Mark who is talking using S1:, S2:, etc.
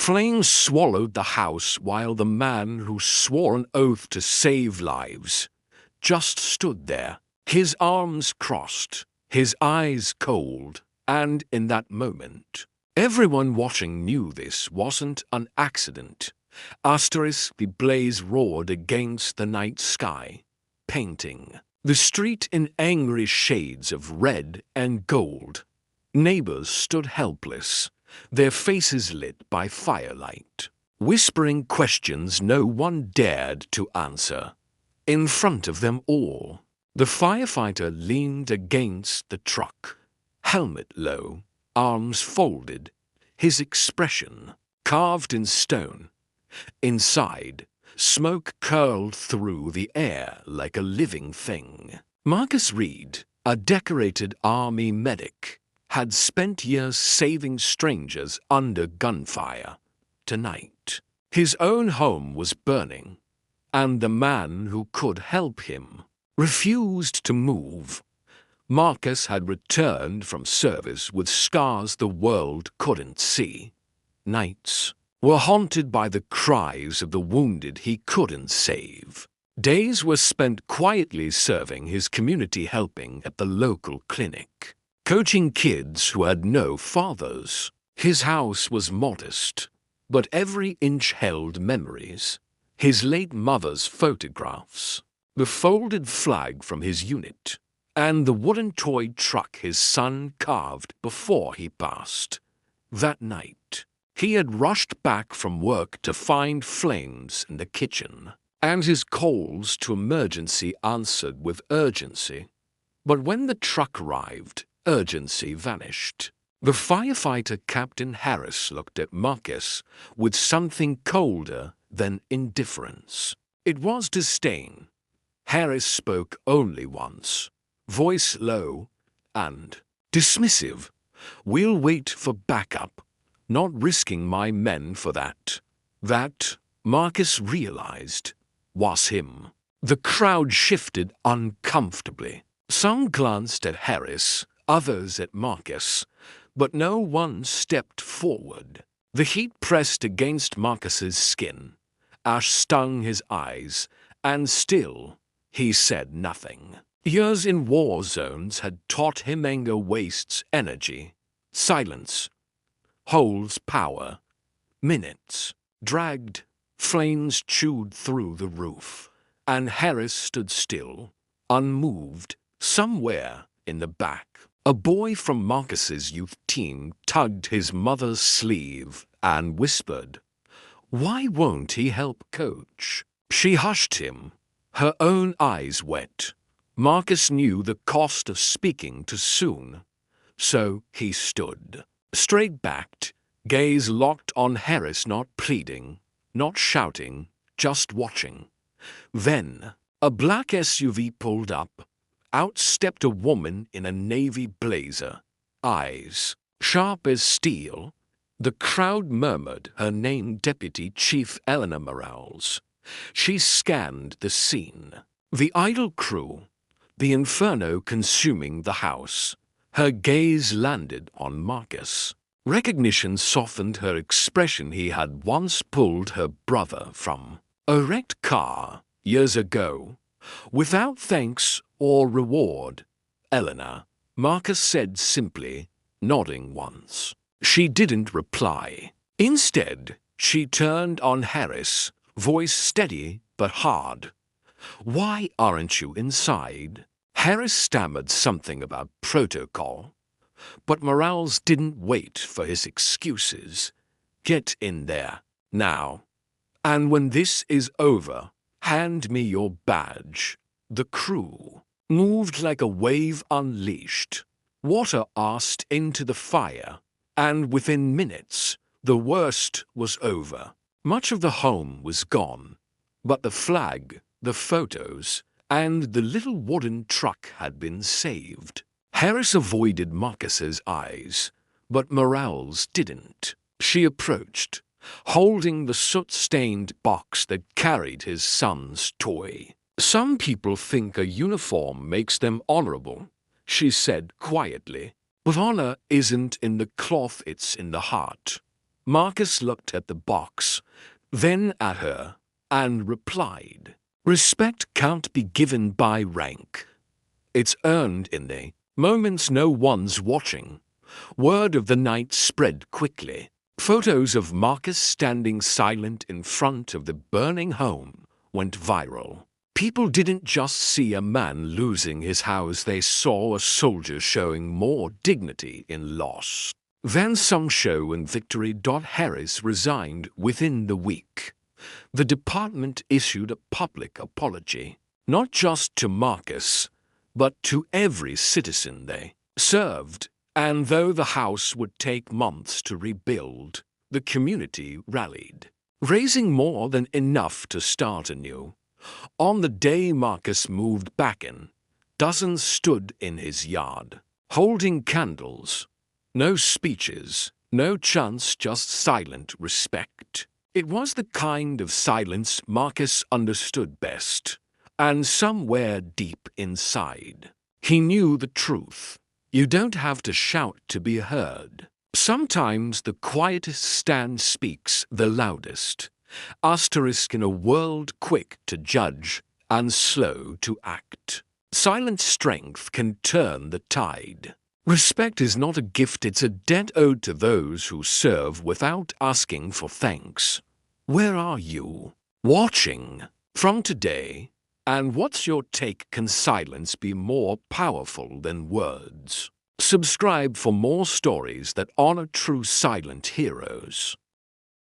S1: Flames swallowed the house while the man who swore an oath to save lives just stood there, his arms crossed, his eyes cold, and in that moment, everyone watching knew this wasn't an accident. The blaze roared against the night sky, painting the street in angry shades of red and gold. Neighbors stood helpless, their faces lit by firelight, whispering questions no one dared to answer. In front of them all, the firefighter leaned against the truck, helmet low, arms folded, his expression carved in stone. Inside, smoke curled through the air like a living thing. Marcus Reed, a decorated army medic, had spent years saving strangers under gunfire. Tonight, his own home was burning, and the man who could help him refused to move. Marcus had returned from service with scars the world couldn't see. Nights were haunted by the cries of the wounded he couldn't save. Days were spent quietly serving his community, helping at the local clinic, coaching kids who had no fathers. His house was modest, but every inch held memories. His late mother's photographs, the folded flag from his unit, and the wooden toy truck his son carved before he passed. That night, he had rushed back from work to find flames in the kitchen, and his calls to emergency answered with urgency. But when the truck arrived, urgency vanished. The firefighter, Captain Harris, looked at Marcus with something colder than indifference. It was disdain. Harris spoke only once, voice low and dismissive. "We'll wait for backup. Not risking my men for that." That, Marcus realized, was him. The crowd shifted uncomfortably. Some glanced at Harris, others at Marcus, but no one stepped forward. The heat pressed against Marcus's skin. Ash stung his eyes, and still he said nothing. Years in war zones had taught him anger wastes energy. Silence holds power. Minutes dragged, flames chewed through the roof, and Harris stood still, unmoved. Somewhere in the back, a boy from Marcus's youth team tugged his mother's sleeve and whispered, "Why won't he help coach?" She hushed him, her own eyes wet. Marcus knew the cost of speaking too soon, so he stood, straight-backed, gaze locked on Harris, not pleading, not shouting, just watching. Then, a black SUV pulled up. Out stepped a woman in a navy blazer, eyes sharp as steel. The crowd murmured her name, Deputy Chief Eleanor Morales. She scanned the scene. The idle crew, the inferno consuming the house. Her gaze landed on Marcus. Recognition softened her expression. He had once pulled her brother from a wrecked car years ago, without thanks or reward. "Eleanor," Marcus said simply, nodding once. She didn't reply. Instead, she turned on Harris, voice steady but hard. "Why aren't you inside?" Harris stammered something about protocol, but Morales didn't wait for his excuses. "Get in there, now. And when this is over, hand me your badge." The crew moved like a wave unleashed. Water asked into the fire, and within minutes, the worst was over. Much of the home was gone, but the flag, the photos, and the little wooden truck had been saved. Harris avoided Marcus's eyes, but Morales didn't. She approached, holding the soot-stained box that carried his son's toy. "Some people think a uniform makes them honorable," she said quietly. "But honor isn't in the cloth, it's in the heart." Marcus looked at the box, then at her, and replied, "Respect can't be given by rank. It's earned in the moments no one's watching." Word of the night spread quickly. Photos of Marcus standing silent in front of the burning home went viral. People didn't just see a man losing his house, they saw a soldier showing more dignity in loss. Then some show when Victory. Harris resigned within the week. The department issued a public apology, not just to Marcus, but to every citizen they served. And though the house would take months to rebuild, the community rallied, raising more than enough to start anew. On the day Marcus moved back in, dozens stood in his yard, holding candles. No speeches, no chants, just silent respect. It was the kind of silence Marcus understood best, and somewhere deep inside, he knew the truth. You don't have to shout to be heard. Sometimes the quietest stand speaks the loudest. Asterisk in a world quick to judge and slow to act. Silent strength can turn the tide. Respect is not a gift, it's a debt owed to those who serve without asking for thanks. Where are you? Watching from today? And what's your take? Can silence be more powerful than words? Subscribe for more stories that honor true silent heroes.